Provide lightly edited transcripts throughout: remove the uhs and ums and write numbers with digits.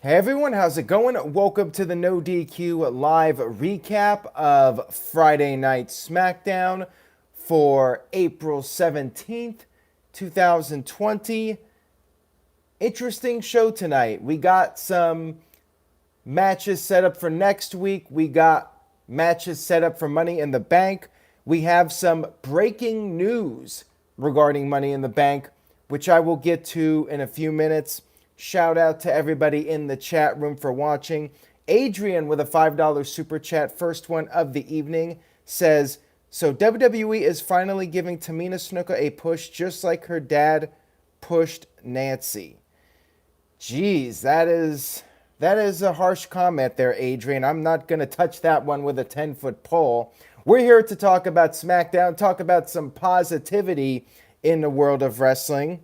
Hey everyone, how's it going? Welcome to the No DQ live recap of Friday Night Smackdown for April 17th, 2020. Interesting show tonight. We got some matches set up for next week. We got matches set up for Money in the Bank. We have some breaking news regarding Money in the Bank, which I will get to in a few minutes. Shout out to everybody in the chat room for watching. Adrian with a $5 super chat, first one of the evening, says, so WWE is finally giving Tamina Snuka a push just like her dad pushed Nancy. Jeez, that is a harsh comment there, Adrian. I'm not going to touch that one with a 10-foot pole. We're here to talk about SmackDown, talk about some positivity in the world of wrestling.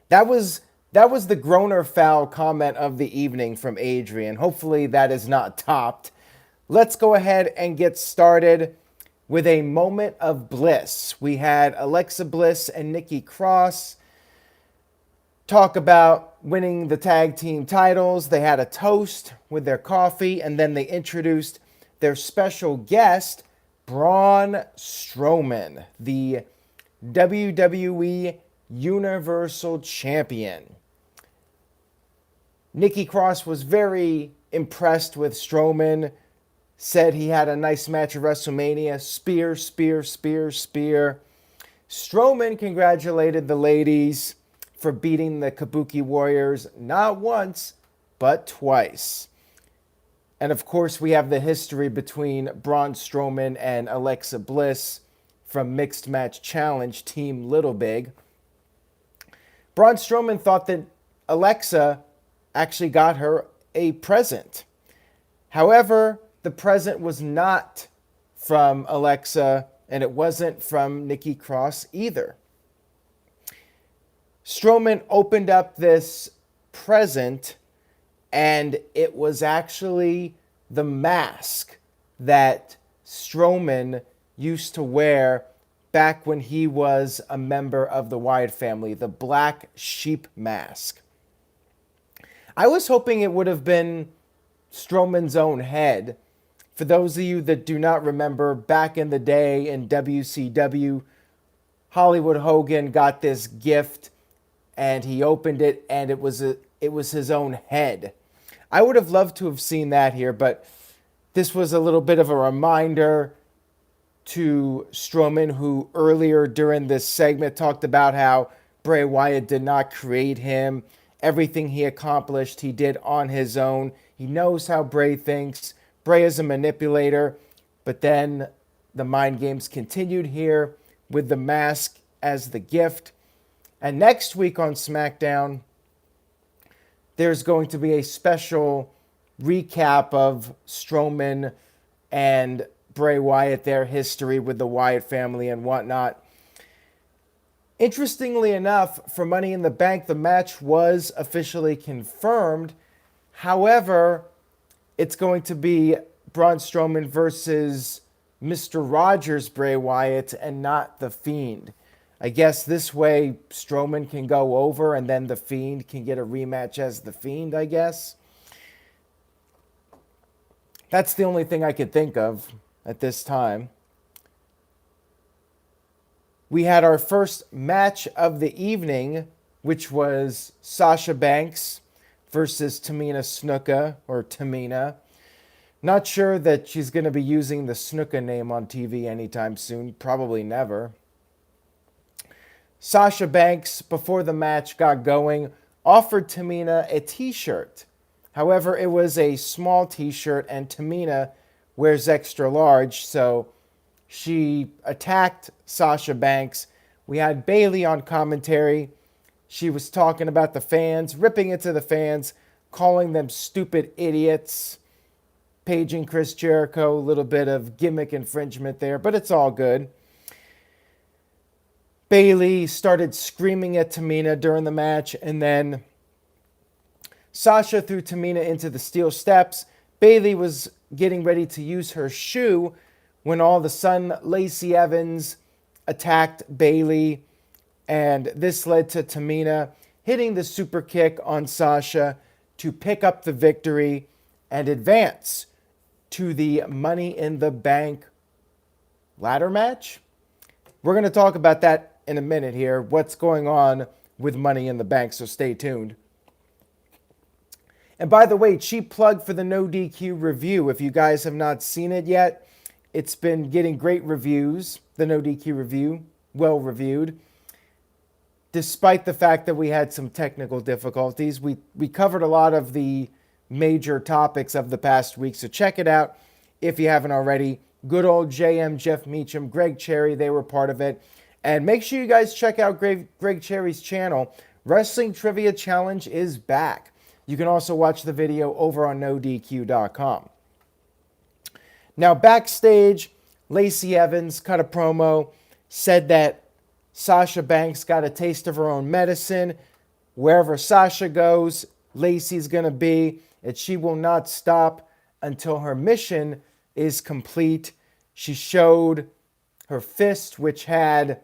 That was the groaner foul comment of the evening from Adrian. Hopefully that is not topped. Let's go ahead and get started with a moment of bliss. We had Alexa Bliss and Nikki Cross talk about winning the tag team titles. They had a toast with their coffee, and then they introduced their special guest, Braun Strowman, the WWE Universal Champion. Nikki Cross was very impressed with Strowman, said he had a nice match at WrestleMania. Spear, spear, spear, spear. Strowman congratulated the ladies for beating the Kabuki Warriors not once, but twice. And of course, we have the history between Braun Strowman and Alexa Bliss from Mixed Match Challenge, Team Little Big. Braun Strowman thought that Alexa actually got her a present. However, the present was not from Alexa, and it wasn't from Nikki Cross either. Strowman opened up this present, and it was actually the mask that Strowman used to wear back when he was a member of the Wyatt family, the black sheep mask. I was hoping it would have been Strowman's own head. For those of you that do not remember, back in the day in WCW, Hollywood Hogan got this gift and he opened it and it was his own head. I would have loved to have seen that here, but this was a little bit of a reminder to Strowman, who earlier during this segment talked about how Bray Wyatt did not create him. Everything he accomplished, he did on his own. He knows how Bray thinks. Bray is a manipulator. But then the mind games continued here with the mask as the gift. And next week on SmackDown, there's going to be a special recap of Strowman and Bray Wyatt, their history with the Wyatt family and whatnot. Interestingly enough, for Money in the Bank, the match was officially confirmed. However, it's going to be Braun Strowman versus Mr. Rogers Bray Wyatt and not The Fiend. I guess this way Strowman can go over and then The Fiend can get a rematch as The Fiend, I guess. That's the only thing I could think of at this time. We had our first match of the evening, which was Sasha Banks versus Tamina Snuka, or Tamina. Not sure that she's going to be using the Snuka name on TV anytime soon. Probably never. Sasha Banks, before the match got going, offered Tamina a t-shirt. However, it was a small t-shirt, and Tamina wears extra large, so she attacked Sasha Banks. We had Bayley on commentary. She was talking about the fans, ripping into the fans, calling them stupid idiots. Paging Chris Jericho, a little bit of gimmick infringement there, but it's all good. Bayley started screaming at Tamina during the match, and then Sasha threw Tamina into the steel steps. Bayley was getting ready to use her shoe when all of a sudden Lacey Evans attacked Bayley, and this led to Tamina hitting the super kick on Sasha to pick up the victory and advance to the Money in the Bank ladder match. We're going to talk about that in a minute here, what's going on with Money in the Bank, so stay tuned. And by the way, cheap plug for the No DQ review. If you guys have not seen it yet, it's been getting great reviews, the No DQ review, well reviewed. Despite the fact that we had some technical difficulties, we covered a lot of the major topics of the past week, so check it out if you haven't already. Good old JM, Jeff Meacham, Greg Cherry, they were part of it. And make sure you guys check out Greg Cherry's channel. Wrestling Trivia Challenge is back. You can also watch the video over on NoDQ.com. Now, backstage, Lacey Evans cut a promo, said that Sasha Banks got a taste of her own medicine. Wherever Sasha goes, Lacey's going to be, and she will not stop until her mission is complete. She showed her fist, which had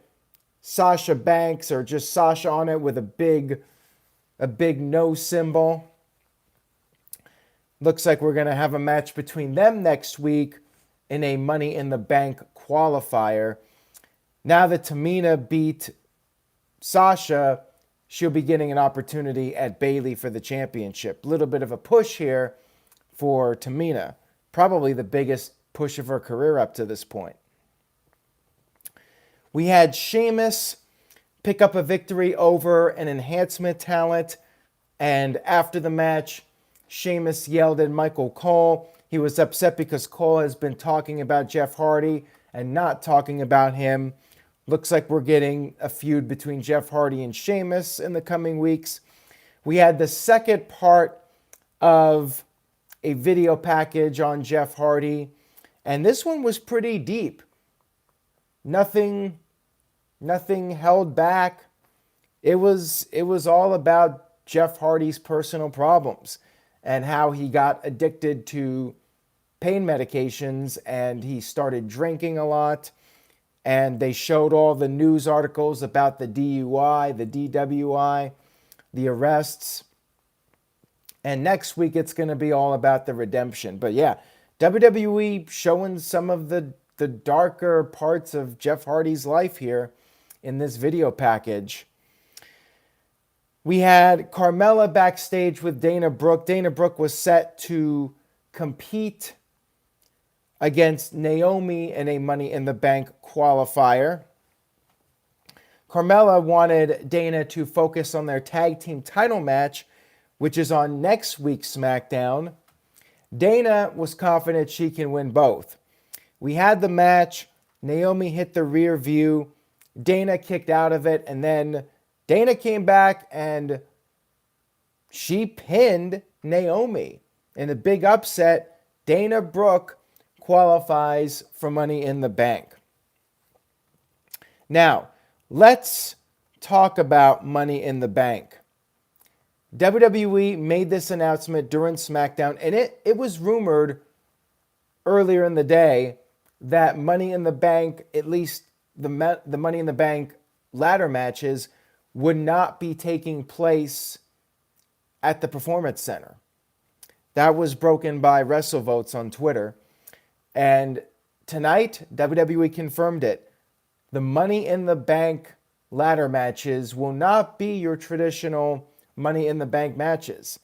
Sasha Banks, or just Sasha on it with a big no symbol. Looks like we're going to have a match between them next week in a Money in the Bank qualifier. Now that Tamina beat Sasha, she'll be getting an opportunity at Bayley for the championship. A little bit of a push here for Tamina. Probably the biggest push of her career up to this point. We had Sheamus pick up a victory over an enhancement talent. And after the match, Sheamus yelled at Michael Cole. He was upset because Cole has been talking about Jeff Hardy and not talking about him. Looks like we're getting a feud between Jeff Hardy and Sheamus in the coming weeks. We had the second part of a video package on Jeff Hardy, and this one was pretty deep. Nothing held back. It was all about Jeff Hardy's personal problems and how he got addicted to pain medications and he started drinking a lot. And they showed all the news articles about the DUI, the DWI, the arrests. And next week, it's going to be all about the redemption. But yeah, WWE showing some of the darker parts of Jeff Hardy's life here in this video package. We had Carmella backstage with Dana Brooke. Dana Brooke was set to compete against Naomi in a Money in the Bank qualifier. Carmella wanted Dana to focus on their tag team title match, which is on next week's SmackDown. Dana was confident she can win both. We had the match. Naomi hit the rear view. Dana kicked out of it, and then Dana came back and she pinned Naomi. In a big upset, Dana Brooke qualifies for Money in the Bank. Now, let's talk about Money in the Bank. WWE made this announcement during SmackDown, and it was rumored earlier in the day that Money in the Bank, at least the Money in the Bank ladder matches, would not be taking place at the Performance Center. That was broken by WrestleVotes on Twitter. And tonight, WWE confirmed it. The Money in the Bank ladder matches will not be your traditional Money in the Bank matches.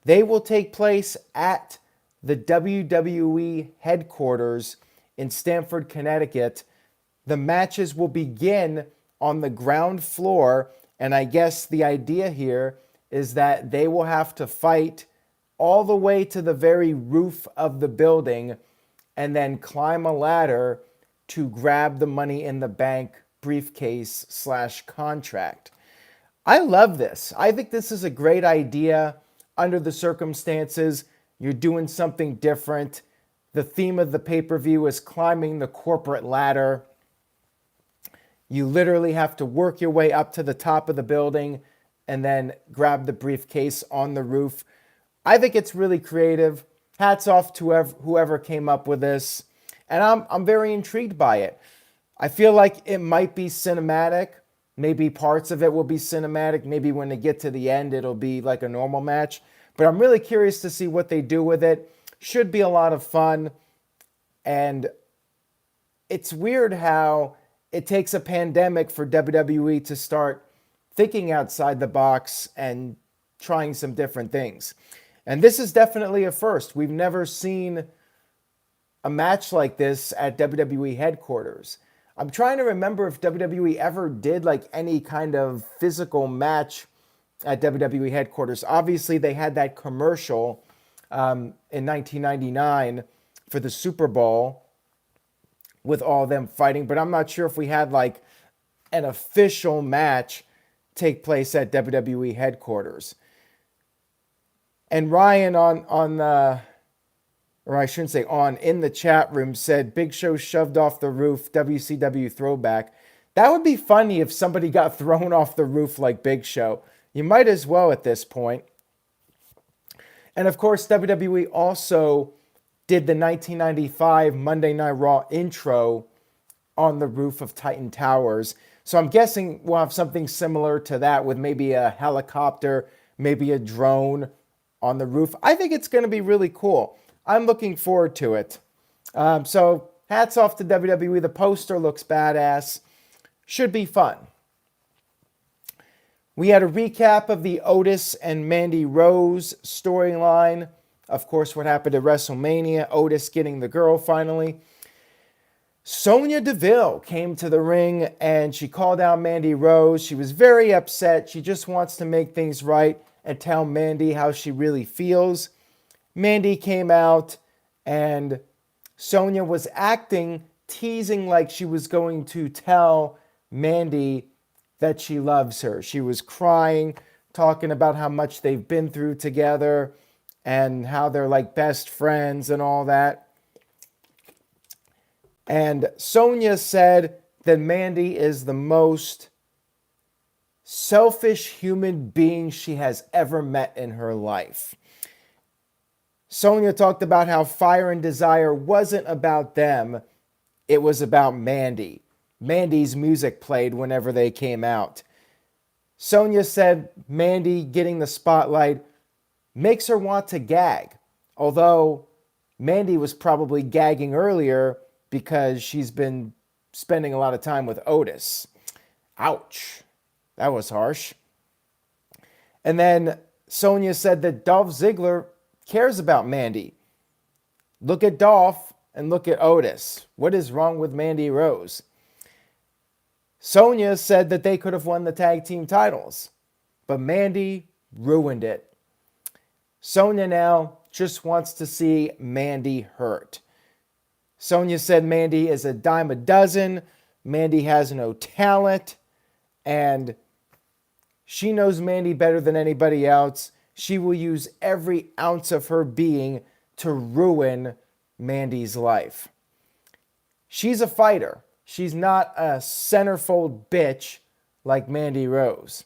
They will take place at the WWE headquarters in Stamford, Connecticut. The matches will begin on the ground floor, and I guess the idea here is that they will have to fight all the way to the very roof of the building and then climb a ladder to grab the Money in the Bank briefcase/contract. I love this. I think this is a great idea under the circumstances. You're doing something different. The theme of the pay-per-view is climbing the corporate ladder. You literally have to work your way up to the top of the building and then grab the briefcase on the roof. I think it's really creative. Hats off to whoever came up with this. And I'm very intrigued by it. I feel like it might be cinematic. Maybe parts of it will be cinematic. Maybe when they get to the end, it'll be like a normal match. But I'm really curious to see what they do with it. Should be a lot of fun. And it's weird how it takes a pandemic for WWE to start thinking outside the box and trying some different things. And this is definitely a first. We've never seen a match like this at WWE headquarters. I'm trying to remember if WWE ever did like any kind of physical match at WWE headquarters. Obviously, they had that commercial in 1999 for the Super Bowl with all of them fighting, but I'm not sure if we had like an official match take place at WWE headquarters. And Ryan in the chat room said, Big Show shoved off the roof, WCW throwback. That would be funny if somebody got thrown off the roof like Big Show. You might as well at this point. And of course, WWE also did the 1995 Monday Night Raw intro on the roof of Titan Towers. So I'm guessing we'll have something similar to that with maybe a helicopter, maybe a drone on the roof. I think it's going to be really cool. I'm looking forward to it. So hats off to WWE. The poster looks badass. Should be fun. We had a recap of the Otis and Mandy Rose storyline. Of course, what happened at WrestleMania. Otis getting the girl finally. Sonya Deville came to the ring and she called out Mandy Rose. She was very upset. She just wants to make things right and tell Mandy how she really feels. Mandy came out and Sonya was acting, teasing like she was going to tell Mandy that she loves her. She was crying, talking about how much they've been through together and how they're like best friends and all that. And Sonya said that Mandy is the most selfish human being she has ever met in her life. Sonya talked about how Fire and Desire wasn't about them. It was about Mandy. Mandy's music played whenever they came out. Sonya said Mandy getting the spotlight makes her want to gag. Although Mandy was probably gagging earlier because she's been spending a lot of time with Otis. Ouch. That was harsh. And then Sonya said that Dolph Ziggler cares about Mandy. Look at Dolph and look at Otis. What is wrong with Mandy Rose? Sonya said that they could have won the tag team titles, but Mandy ruined it. Sonya now just wants to see Mandy hurt. Sonya said Mandy is a dime a dozen. Mandy has no talent, and she knows Mandy better than anybody else. She will use every ounce of her being to ruin Mandy's life. She's a fighter. She's not a centerfold bitch like Mandy Rose.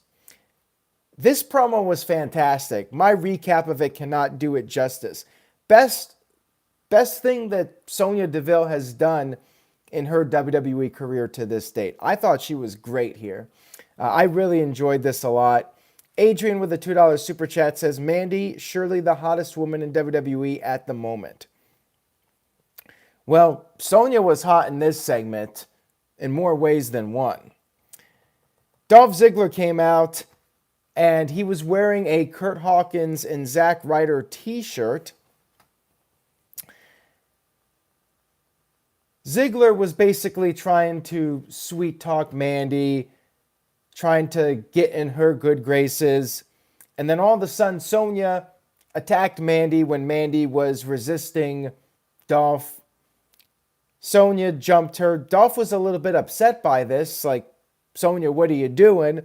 This promo was fantastic. My recap of it cannot do it justice. Best thing that Sonya Deville has done in her WWE career to this date. I thought she was great here. I really enjoyed this a lot. Adrian with a $2 super chat says, Mandy, surely the hottest woman in WWE at the moment. Well, Sonya was hot in this segment in more ways than one. Dolph Ziggler came out and he was wearing a Kurt Hawkins and Zack Ryder t-shirt. Ziggler was basically trying to sweet talk Mandy, trying to get in her good graces. And then all of a sudden, Sonya attacked Mandy when Mandy was resisting Dolph. Sonya jumped her. Dolph was a little bit upset by this. Like, Sonya, what are you doing?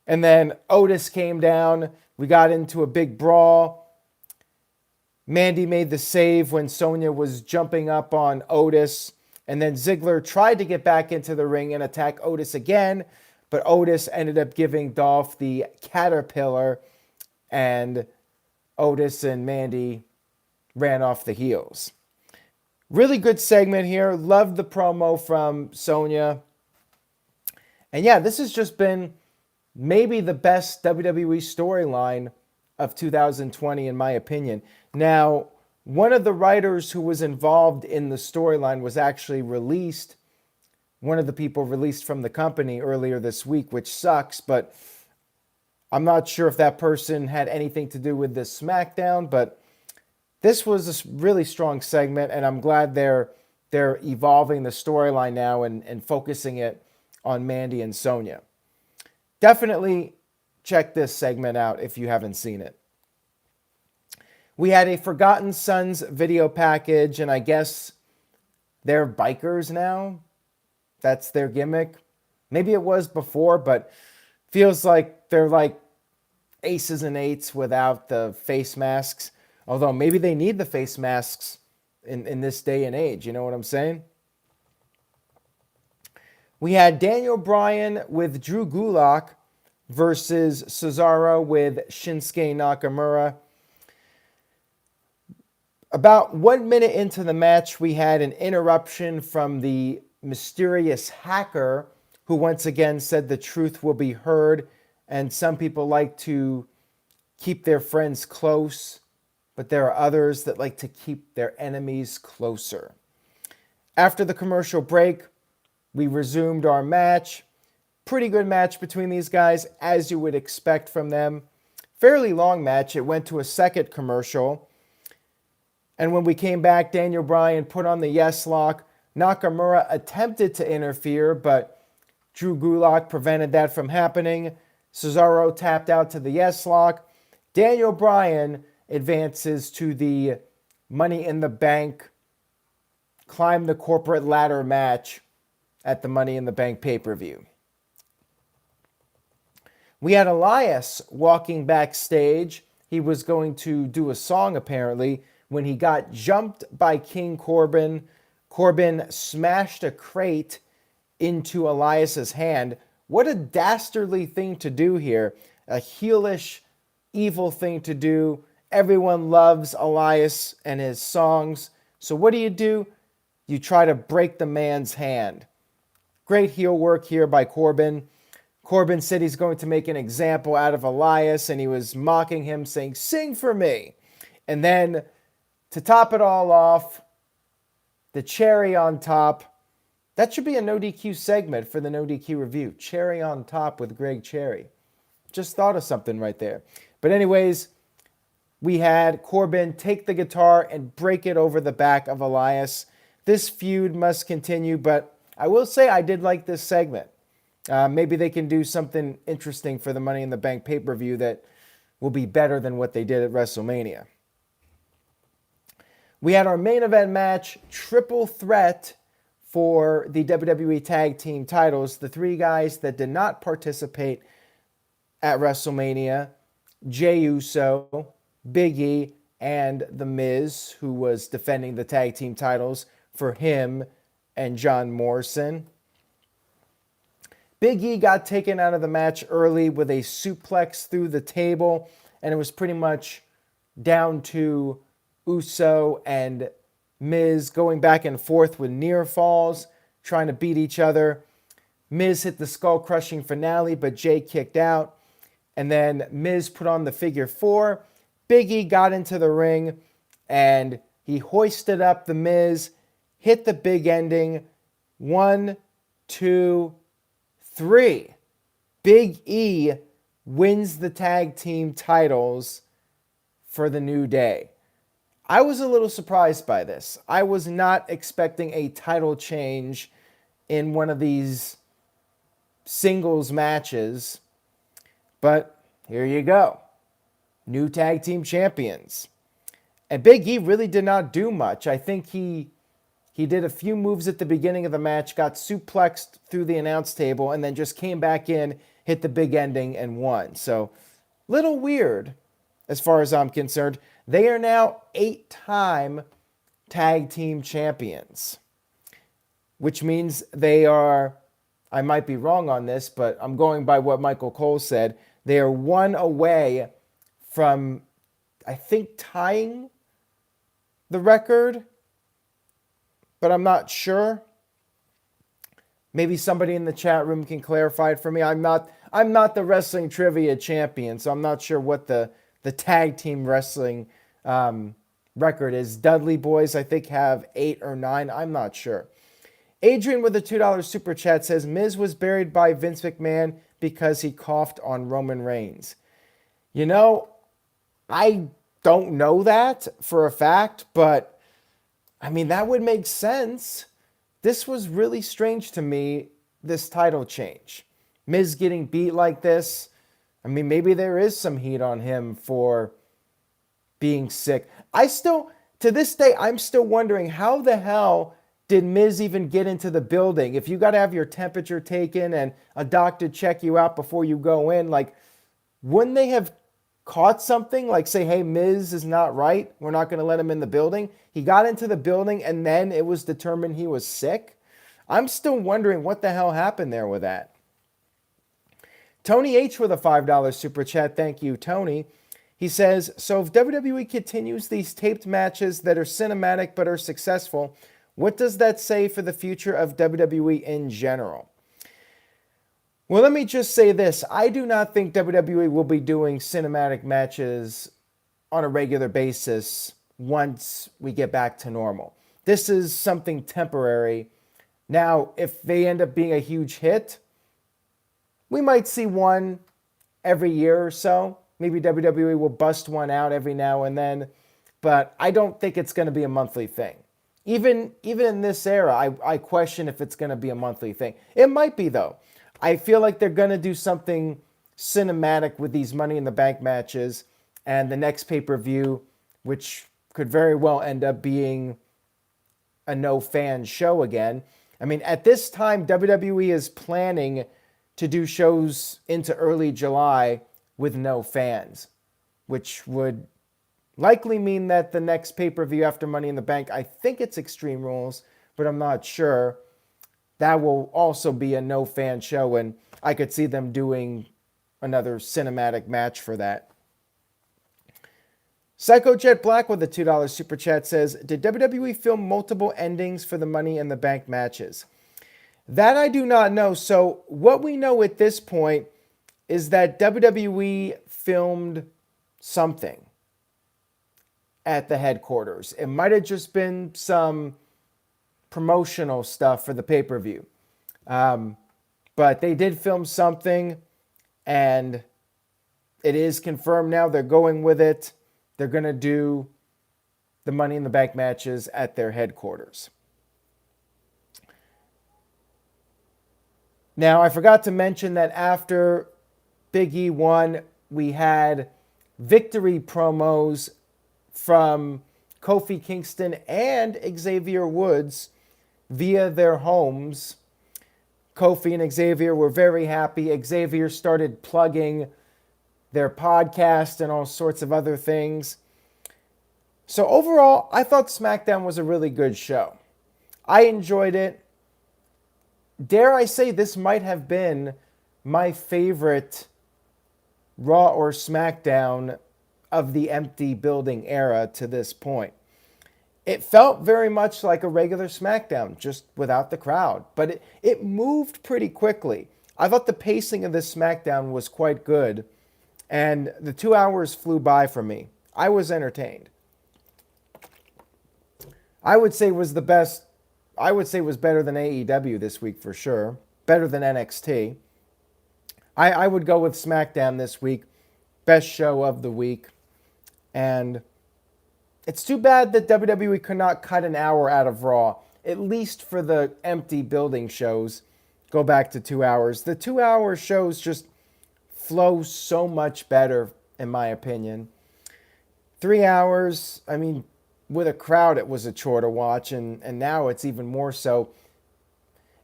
And then Otis came down. We got into a big brawl. Mandy made the save when Sonya was jumping up on Otis. And then Ziggler tried to get back into the ring and attack Otis again. But Otis ended up giving Dolph the caterpillar. And Otis and Mandy ran off the heels. Really good segment here. Loved the promo from Sonya. And yeah, this has just been maybe the best WWE storyline of 2020, in my opinion. Now, one of the writers who was involved in the storyline was actually released, one of the people released from the company earlier this week, which sucks, but I'm not sure if that person had anything to do with this SmackDown, but this was a really strong segment, and I'm glad they're evolving the storyline now and focusing it on Mandy and Sonya. Definitely check this segment out if you haven't seen it. We had a Forgotten Sons video package, and I guess they're bikers now. That's their gimmick. Maybe it was before, but feels like they're like aces and eights without the face masks. Although maybe they need the face masks in this day and age. You know what I'm saying? We had Daniel Bryan with Drew Gulak versus Cesaro with Shinsuke Nakamura. About 1 minute into the match, we had an interruption from the mysterious hacker who once again said the truth will be heard, and some people like to keep their friends close, but there are others that like to keep their enemies closer. After the commercial break, we resumed our match. Pretty good match between these guys, as you would expect from them. Fairly long match. It went to a second commercial. And when we came back, Daniel Bryan put on the yes lock. Nakamura attempted to interfere, but Drew Gulak prevented that from happening. Cesaro tapped out to the yes lock. Daniel Bryan advances to the Money in the Bank, climb the corporate ladder match at the Money in the Bank pay-per-view. We had Elias walking backstage. He was going to do a song, apparently, when he got jumped by King Corbin. Corbin smashed a crate into Elias's hand. What a dastardly thing to do here. A heelish, evil thing to do. Everyone loves Elias and his songs. So what do? You try to break the man's hand. Great heel work here by Corbin. Corbin said he's going to make an example out of Elias, and he was mocking him, saying, "Sing for me." And then, to top it all off, the cherry on top. That should be a No DQ segment for the No DQ review. Cherry on top with Greg Cherry. Just thought of something right there. But anyways, we had Corbin take the guitar and break it over the back of Elias. This feud must continue, but I will say I did like this segment. Maybe they can do something interesting for the Money in the Bank pay-per-view that will be better than what they did at WrestleMania. We had our main event match, triple threat for the WWE Tag Team titles. The three guys that did not participate at WrestleMania, Jey Uso, Big E, and The Miz, who was defending the tag team titles for him and John Morrison. Big E got taken out of the match early with a suplex through the table, and it was pretty much down to Uso and Miz going back and forth with near falls, trying to beat each other. Miz hit the skull-crushing finale, but Jey kicked out. And then Miz put on the figure four. Big E got into the ring, and he hoisted up the Miz, hit the big ending. 1, 2, 3. Big E wins the tag team titles for the New Day. I was a little surprised by this. I was not expecting a title change in one of these singles matches, but here you go. New tag team champions. And Big E really did not do much. I think he did a few moves at the beginning of the match, got suplexed through the announce table, and then just came back in, hit the big ending, and won. So, little weird as far as I'm concerned. They are now 8-time tag team champions, which means they are, I might be wrong on this, but I'm going by what Michael Cole said. They are one away from, I think, tying the record, but I'm not sure. Maybe somebody in the chat room can clarify it for me. I'm not the wrestling trivia champion, so I'm not sure what the the tag team wrestling record is. Dudley Boys, I think, have 8 or 9. I'm not sure. Adrian with a $2 super chat says, Miz was buried by Vince McMahon because he coughed on Roman Reigns. You know, I don't know that for a fact, but I mean, that would make sense. This was really strange to me, this title change. Miz getting beat like this. I mean, maybe there is some heat on him for being sick. To this day, I'm still wondering how the hell did Miz even get into the building? If you got to have your temperature taken and a doctor check you out before you go in, like, wouldn't they have caught something? Like, say, hey, Miz is not right. We're not going to let him in the building. He got into the building and then it was determined he was sick. I'm still wondering what the hell happened there with that. Tony H with a $5 super chat. Thank you, Tony. He says, so if WWE continues these taped matches that are cinematic but are successful, what does that say for the future of WWE in general? Well, let me just say this. I do not think WWE will be doing cinematic matches on a regular basis once we get back to normal. This is something temporary. Now, if they end up being a huge hit, we might see one every year or so. Maybe WWE will bust one out every now and then, but I don't think it's going to be a monthly thing. Even in this era, I question if it's going to be a monthly thing. It might be, though. I feel like they're going to do something cinematic with these Money in the Bank matches and the next pay-per-view, which could very well end up being a no-fan show again. I mean, at this time, WWE is planning to do shows into early July with no fans, which would likely mean that the next pay-per-view after Money in the Bank, I think it's Extreme Rules, but I'm not sure. That will also be a no-fan show, and I could see them doing another cinematic match for that. Psycho Jet Black with a $2 super chat says, did WWE film multiple endings for the Money in the Bank matches? That I do not know. So what we know at this point is that WWE filmed something at the headquarters. It might have just been some promotional stuff for the pay-per-view. But they did film something, and it is confirmed now. They're going with it. They're going to do the Money in the Bank matches at their headquarters. Now, I forgot to mention that after Big E won, we had victory promos from Kofi Kingston and Xavier Woods via their homes. Kofi and Xavier were very happy. Xavier started plugging their podcast and all sorts of other things. So overall, I thought SmackDown was a really good show. I enjoyed it. Dare I say this might have been my favorite Raw or SmackDown of the empty building era to this point. It felt very much like a regular SmackDown, just without the crowd. But it moved pretty quickly. I thought the pacing of this SmackDown was quite good. And the 2 hours flew by for me. I was entertained. I would say was the best. I would say was better than AEW this week for sure. Better than NXT. I would go with SmackDown this week. Best show of the week. And it's too bad that WWE could not cut an hour out of Raw, at least for the empty building shows. Go back to 2 hours. The 2 hour shows just flow so much better, in my opinion. 3 hours, I mean, with a crowd, it was a chore to watch, and now it's even more so.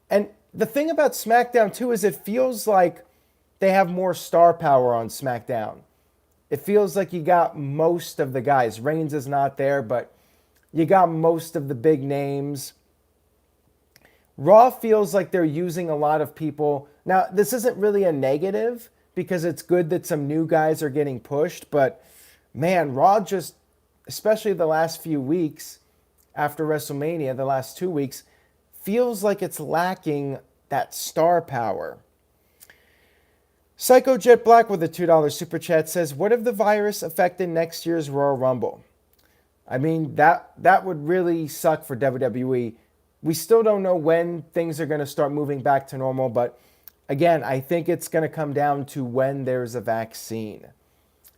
And the thing about SmackDown, too, is it feels like they have more star power on SmackDown. It feels like you got most of the guys. Reigns is not there, but you got most of the big names. Raw feels like they're using a lot of people. Now, this isn't really a negative because it's good that some new guys are getting pushed, but man, Raw just, especially the last few weeks after WrestleMania, the last 2 weeks, feels like it's lacking that star power. Psycho Jet Black with a $2 super chat says, what if the virus affected next year's Royal Rumble? I mean, that would really suck for WWE. We still don't know when things are going to start moving back to normal, but again, I think it's going to come down to when there's a vaccine.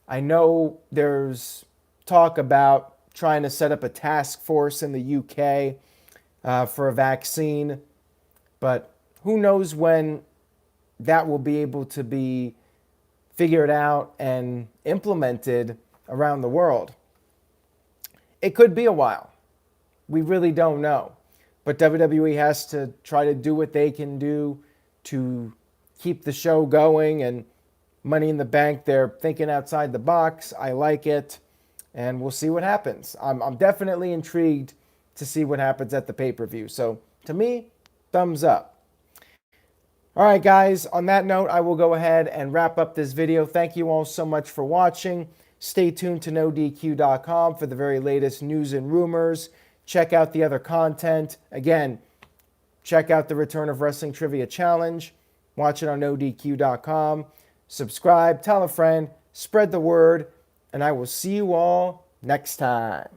I know there's talk about trying to set up a task force in the UK for a vaccine, but who knows when that will be able to be figured out and implemented around the world. It could be a while. We really don't know. But WWE has to try to do what they can do to keep the show going. And Money in the Bank, they're thinking outside the box. I like it. And we'll see what happens. I'm definitely intrigued to see what happens at the pay-per-view. So, to me, thumbs up. All right, guys. On that note, I will go ahead and wrap up this video. Thank you all so much for watching. Stay tuned to NoDQ.com for the very latest news and rumors. Check out the other content. Again, check out the Return of Wrestling Trivia Challenge. Watch it on NoDQ.com. Subscribe, tell a friend, spread the word, and I will see you all next time.